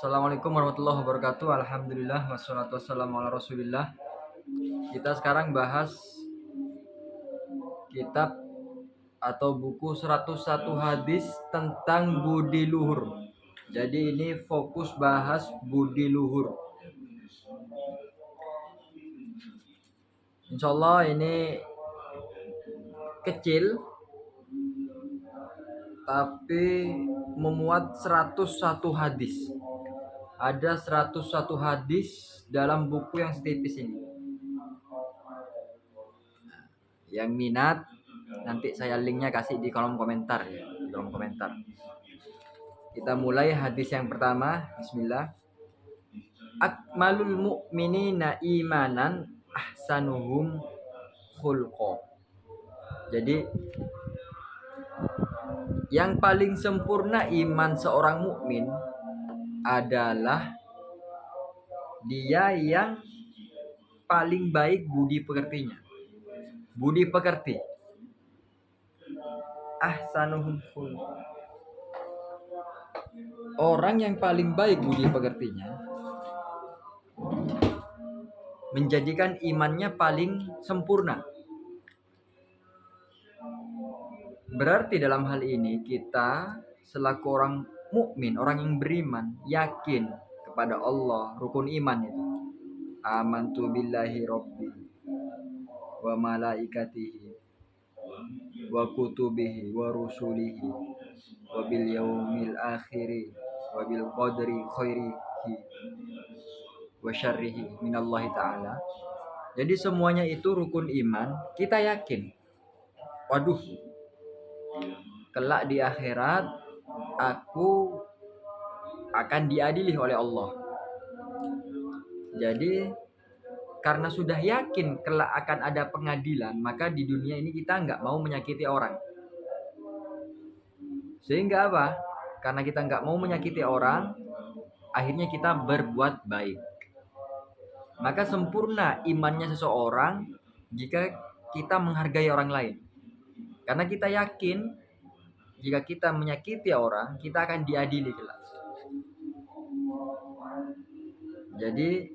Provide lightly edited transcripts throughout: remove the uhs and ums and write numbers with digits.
Assalamualaikum warahmatullahi wabarakatuh. Alhamdulillah wassalatu wassalamu ala Rasulillah. Kita sekarang bahas kitab atau buku 101 hadis tentang budi luhur. Jadi ini fokus bahas budi luhur. Insya Allah ini kecil tapi memuat 101 hadis. Ada 101 hadis dalam buku yang setipis ini. Yang minat nanti saya linknya kasih di kolom komentar ya, di kolom komentar. Kita mulai hadis yang pertama. Bismillah. Akmalul mu'minina imanan ahsanuhum khulqa. Jadi yang paling sempurna iman seorang mukmin adalah dia yang paling baik budi pekertinya. Budi pekerti. Ahsanuhum khulqa. Orang yang paling baik budi pekertinya menjadikan imannya paling sempurna. Berarti dalam hal ini kita selaku orang mukmin, orang yang beriman, yakin kepada Allah, rukun iman itu. Amantu billahi rabbi wa malaikatihi wa kutubihi wa rusulihi wa bil yaumil akhiri wa bil qadri khairihi wa syarrihi minallahi ta'ala. Jadi semuanya itu rukun iman, kita yakin. Waduh, kelak di akhirat aku akan diadili oleh Allah. Jadi karena sudah yakin kelak akan ada pengadilan, maka di dunia ini kita nggak mau menyakiti orang. Sehingga apa? Karena kita nggak mau menyakiti orang, akhirnya kita berbuat baik. Maka sempurna imannya seseorang jika kita menghargai orang lain. Karena kita yakin jika kita menyakiti orang, kita akan diadili kelak. Jadi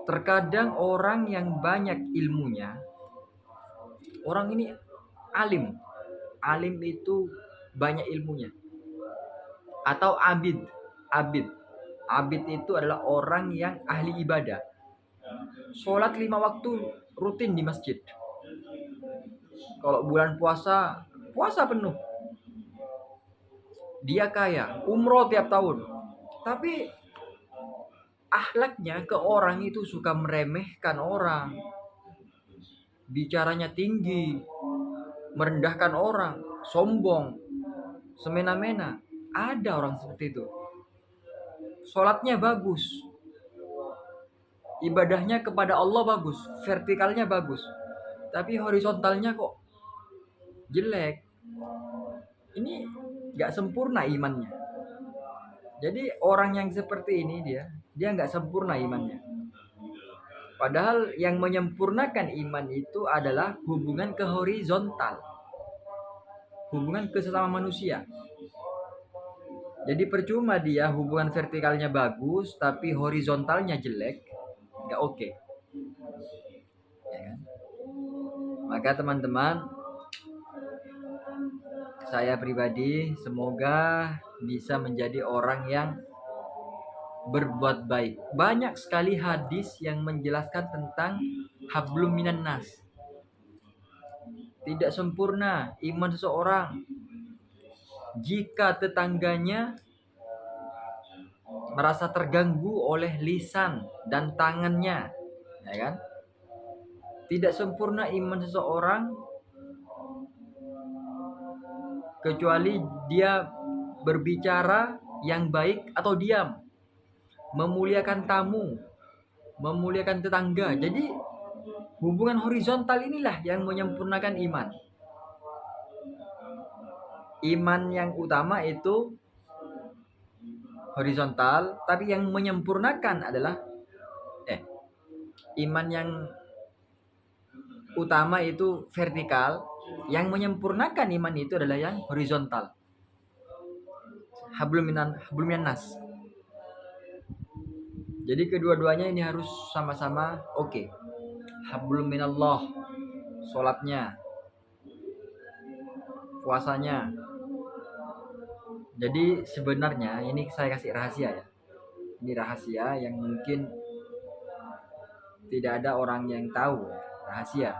terkadang orang yang banyak ilmunya, orang ini alim. Alim itu banyak ilmunya. Atau abid. Abid itu adalah orang yang ahli ibadah. Sholat 5 waktu rutin di masjid. Kalau bulan puasa, puasa penuh. Dia kaya, umroh tiap tahun. Tapi akhlaknya ke orang itu suka meremehkan orang. Bicaranya tinggi, merendahkan orang, sombong, semena-mena. Ada orang seperti itu. Sholatnya bagus, ibadahnya kepada Allah bagus, vertikalnya bagus, tapi horizontalnya kok jelek. Ini gak sempurna imannya. Jadi orang yang seperti ini dia gak sempurna imannya. Padahal yang menyempurnakan iman itu adalah hubungan ke horizontal, hubungan ke sesama manusia. Jadi percuma dia hubungan vertikalnya bagus tapi horizontalnya jelek, gak oke. Ya kan? Maka teman-teman, saya pribadi semoga bisa menjadi orang yang berbuat baik. Banyak sekali hadis yang menjelaskan tentang hablum minan nas. Tidak sempurna iman seseorang jika tetangganya merasa terganggu oleh lisan dan tangannya, ya kan? Tidak sempurna iman seseorang kecuali dia berbicara yang baik atau diam, memuliakan tamu, memuliakan tetangga. Jadi hubungan horizontal inilah yang menyempurnakan iman. Iman yang utama itu horizontal, tapi yang menyempurnakan adalah iman yang utama itu vertikal, yang menyempurnakan iman itu adalah yang horizontal. hablum minan nas. Jadi kedua-duanya ini harus sama-sama oke. Hablum minallah, sholatnya, puasanya. Jadi sebenarnya ini saya kasih rahasia ya. Ini rahasia yang mungkin tidak ada orang yang tahu. Rahasia.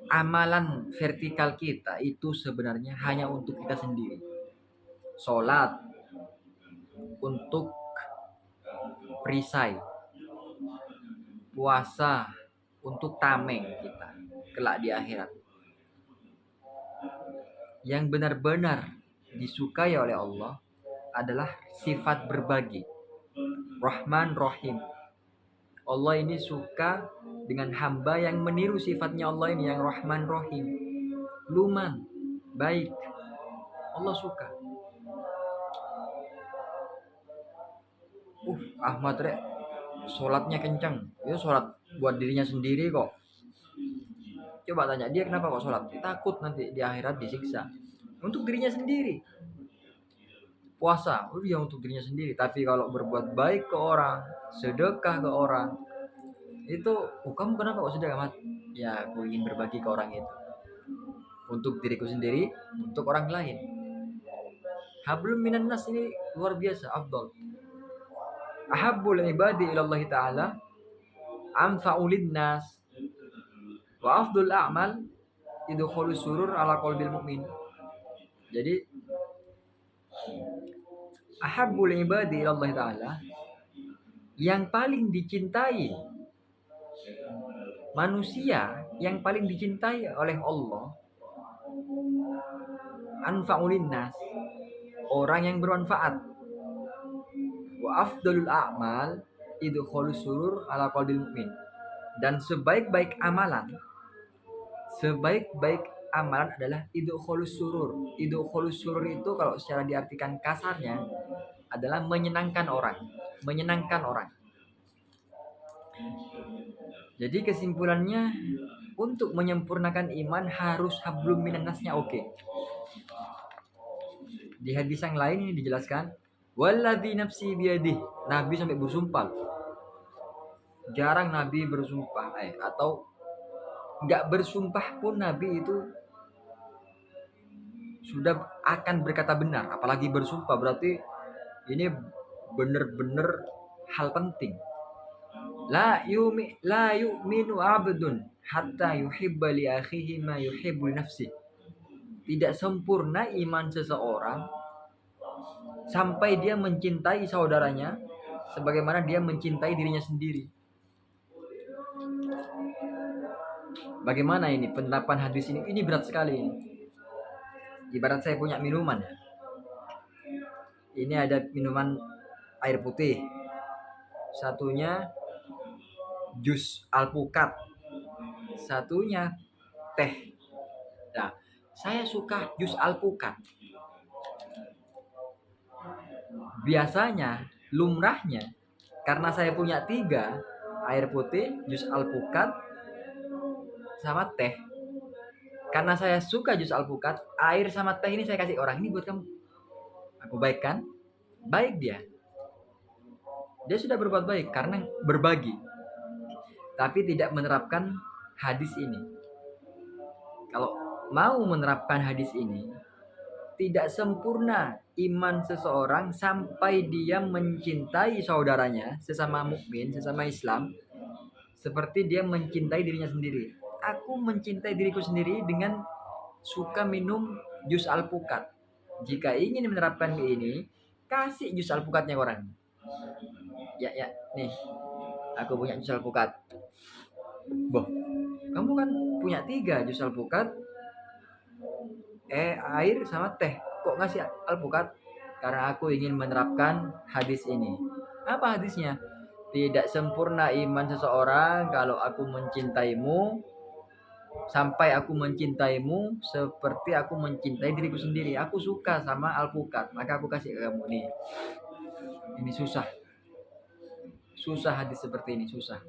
Amalan vertikal kita itu sebenarnya hanya untuk kita sendiri. Sholat untuk perisai, puasa untuk tameng kita kelak di akhirat. Yang benar-benar disukai oleh Allah adalah sifat berbagi, Rahman Rahim. Allah ini suka dengan hamba yang meniru sifatnya Allah ini yang Rahman Rahim, luman, baik. Allah suka. Ahmad rek sholatnya kencang, itu sholat buat dirinya sendiri kok. Coba tanya dia kenapa kok sholat? Takut nanti di akhirat disiksa. Untuk dirinya sendiri. Puasa, dia untuk dirinya sendiri. Tapi kalau berbuat baik ke orang, sedekah ke orang, itu, kamu kenapa kok sedekah, Mat? Ya, aku ingin berbagi ke orang itu. Untuk diriku sendiri, untuk orang lain. Hablum minan nas ini luar biasa, afdal. Ahabbul ibadi ilallah ta'ala anfa'ulid nas wa afdul a'mal idkhulu surur ala qalbil mu'min. Jadi ahabbul ibadi ilallah ta'ala, yang paling dicintai manusia, yang paling dicintai oleh Allah, anfa'ulin nas, orang yang bermanfaat, wa afdalul a'mal idkhulu surur ala qalbil mu'min, dan sebaik-baik amalan adalah idkhulus surur. Idkhulus surur itu kalau secara diartikan kasarnya adalah menyenangkan orang. Jadi kesimpulannya, untuk menyempurnakan iman harus hablum minan nasnya oke. Di hadis yang lain ini dijelaskan, walladzi nafsi biyadih. Nabi sampai bersumpah. Jarang Nabi bersumpah atau nggak bersumpah pun Nabi itu sudah akan berkata benar, apalagi bersumpah, berarti ini benar-benar hal penting. La yu'minu abdun hatta yuhibba li akhihi ma yuhibbu nafsi. Tidak sempurna iman seseorang sampai dia mencintai saudaranya sebagaimana dia mencintai dirinya sendiri. Bagaimana ini penerapan hadis ini? Ini berat sekali. Ibarat saya punya minuman. Ini ada minuman air putih, satunya jus alpukat, satunya teh. Nah, saya suka jus alpukat. Biasanya, lumrahnya, karena saya punya 3, air putih, jus alpukat, sama teh. Karena saya suka jus alpukat, air sama teh ini saya kasih orang, ini buat kamu. Aku baik kan? Baik dia. Dia sudah berbuat baik karena berbagi. Tapi tidak menerapkan hadis ini. Kalau mau menerapkan hadis ini, tidak sempurna iman seseorang sampai dia mencintai saudaranya, sesama mukmin, sesama Islam, seperti dia mencintai dirinya sendiri. Aku mencintai diriku sendiri dengan suka minum jus alpukat. Jika ingin menerapkan ini, kasih jus alpukatnya orang. Ya, nih, aku punya jus alpukat. Boh, kamu kan punya 3 jus alpukat, air sama teh. Kok ngasih alpukat? Karena aku ingin menerapkan hadis ini. Apa hadisnya? Tidak sempurna iman seseorang kalau aku mencintaimu sampai aku mencintaimu seperti aku mencintai diriku sendiri. Aku suka sama alpukat, maka aku kasih ke kamu nih. Ini susah hadis seperti ini, susah.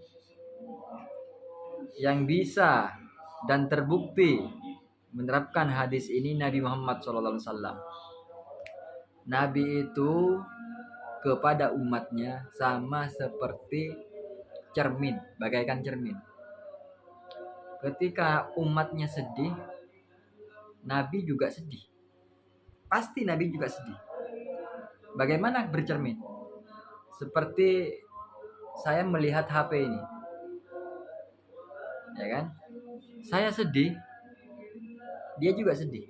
yang bisa dan terbukti menerapkan hadis ini Nabi Muhammad SAW. Nabi itu kepada umatnya sama seperti cermin, bagaikan cermin. Ketika umatnya sedih, Nabi juga sedih. Pasti Nabi juga sedih. Bagaimana bercermin? Seperti saya melihat HP ini, ya kan? Saya sedih, dia juga sedih.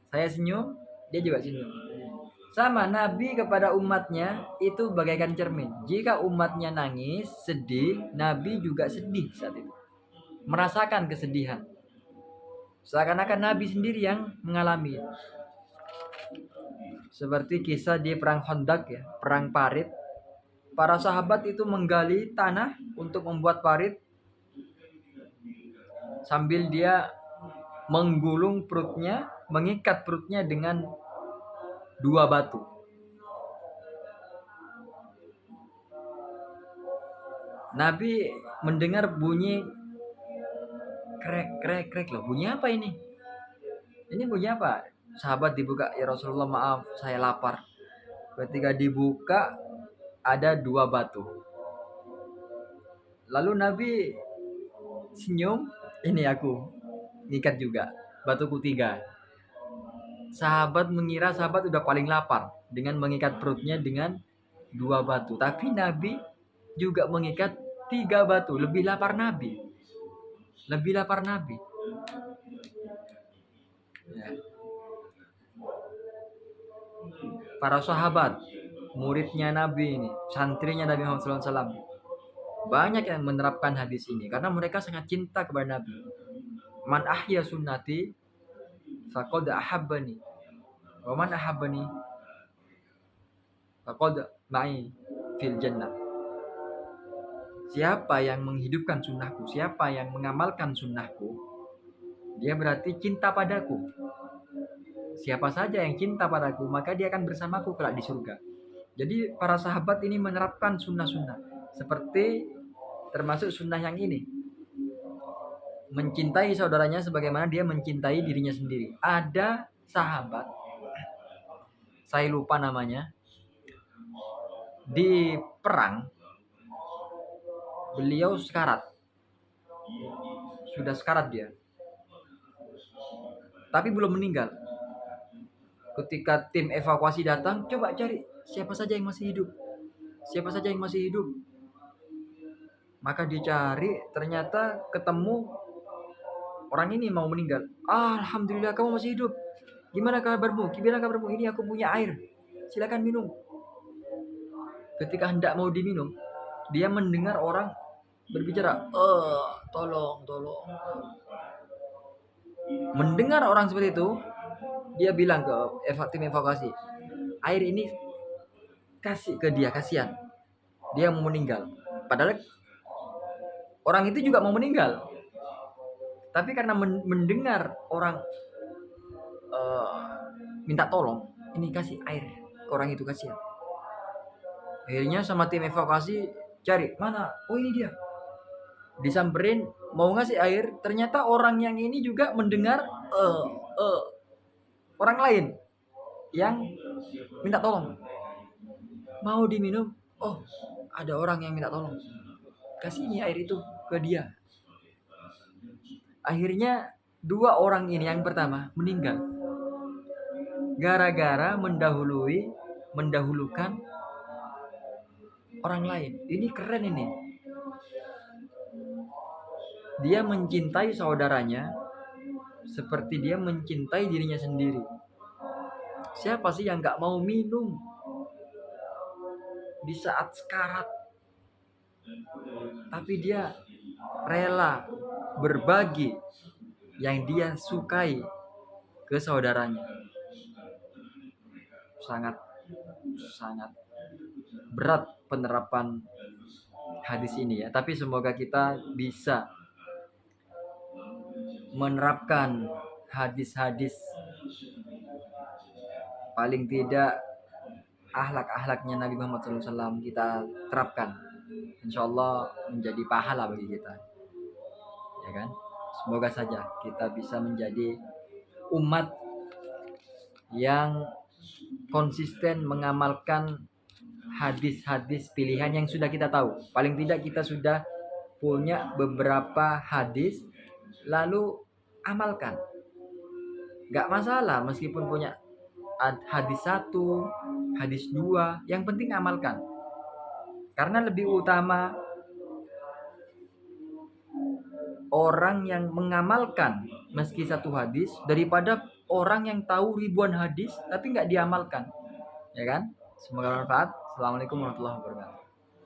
Saya senyum, dia juga senyum. Sama, Nabi kepada umatnya itu bagaikan cermin. Jika umatnya nangis, sedih, Nabi juga sedih saat itu. Merasakan kesedihan. Seakan-akan Nabi sendiri yang mengalami. Seperti kisah di perang Khandaq ya, perang parit. Para sahabat itu menggali tanah untuk membuat parit sambil dia menggulung perutnya, mengikat perutnya dengan 2 batu. Nabi mendengar bunyi krek loh. Bunyi apa ini? Ini bunyi apa? Sahabat dibuka, ya Rasulullah maaf, saya lapar. Ketika dibuka ada 2 batu. Lalu Nabi senyum, ini aku ngikat juga, batuku 3. Sahabat mengira sahabat udah paling lapar dengan mengikat perutnya dengan 2 batu. Tapi Nabi juga mengikat 3 batu. Lebih lapar Nabi. Ya. Para sahabat, muridnya Nabi ini, santrinya Nabi Muhammad SAW, banyak yang menerapkan hadis ini karena mereka sangat cinta kepada Nabi. Man ahya sunnati faqad ahabbani wa man ahabbani faqad ma'i fil jannah. Siapa yang menghidupkan sunnahku, siapa yang mengamalkan sunnahku, dia berarti cinta padaku. Siapa saja yang cinta padaku, maka dia akan bersamaku kelak di surga. Jadi para sahabat ini menerapkan sunnah-sunnah. Seperti termasuk sunnah yang ini. Mencintai saudaranya sebagaimana dia mencintai dirinya sendiri. Ada sahabat, saya lupa namanya, di perang, beliau sekarat. Sudah sekarat dia. Tapi belum meninggal. Ketika tim evakuasi datang, coba cari siapa saja yang masih hidup. Siapa saja yang masih hidup. Maka dicari, ternyata ketemu orang ini mau meninggal. Alhamdulillah kamu masih hidup. Gimana kabarmu? Ini aku punya air. Silakan minum. Ketika hendak mau diminum, dia mendengar orang berbicara, tolong. Mendengar orang seperti itu, dia bilang ke tim evakuasi, air ini kasih ke dia, kasihan. Dia mau meninggal. Padahal orang itu juga mau meninggal. Tapi karena mendengar orang minta tolong, ini kasih air ke orang itu, kasihan. Akhirnya sama tim evakuasi cari, mana? Oh ini dia. Disamperin, mau ngasih air, ternyata orang yang ini juga mendengar orang lain yang minta tolong. Mau diminum, oh ada orang yang minta tolong. Kasih ini air itu ke dia. Akhirnya 2 orang ini, yang pertama meninggal gara-gara mendahulukan orang lain. Ini keren ini. Dia mencintai saudaranya seperti dia mencintai dirinya sendiri. Siapa sih yang gak mau minum di saat sekarat? Tapi dia rela berbagi yang dia sukai ke saudaranya. Sangat berat penerapan hadis ini ya. Tapi semoga kita bisa menerapkan hadis-hadis, paling tidak akhlak-akhlaknya Nabi Muhammad SAW kita terapkan. Insya Allah menjadi pahala bagi kita. ya kan? Semoga saja kita bisa menjadi umat yang konsisten mengamalkan hadis-hadis pilihan yang sudah kita tahu. Paling tidak kita sudah punya beberapa hadis, lalu amalkan. Gak masalah meskipun punya hadis 1, hadis 2, yang penting amalkan. Karena lebih utama orang yang mengamalkan meski satu hadis daripada orang yang tahu ribuan hadis tapi nggak diamalkan, ya kan? Semoga bermanfaat. Assalamualaikum warahmatullahi wabarakatuh.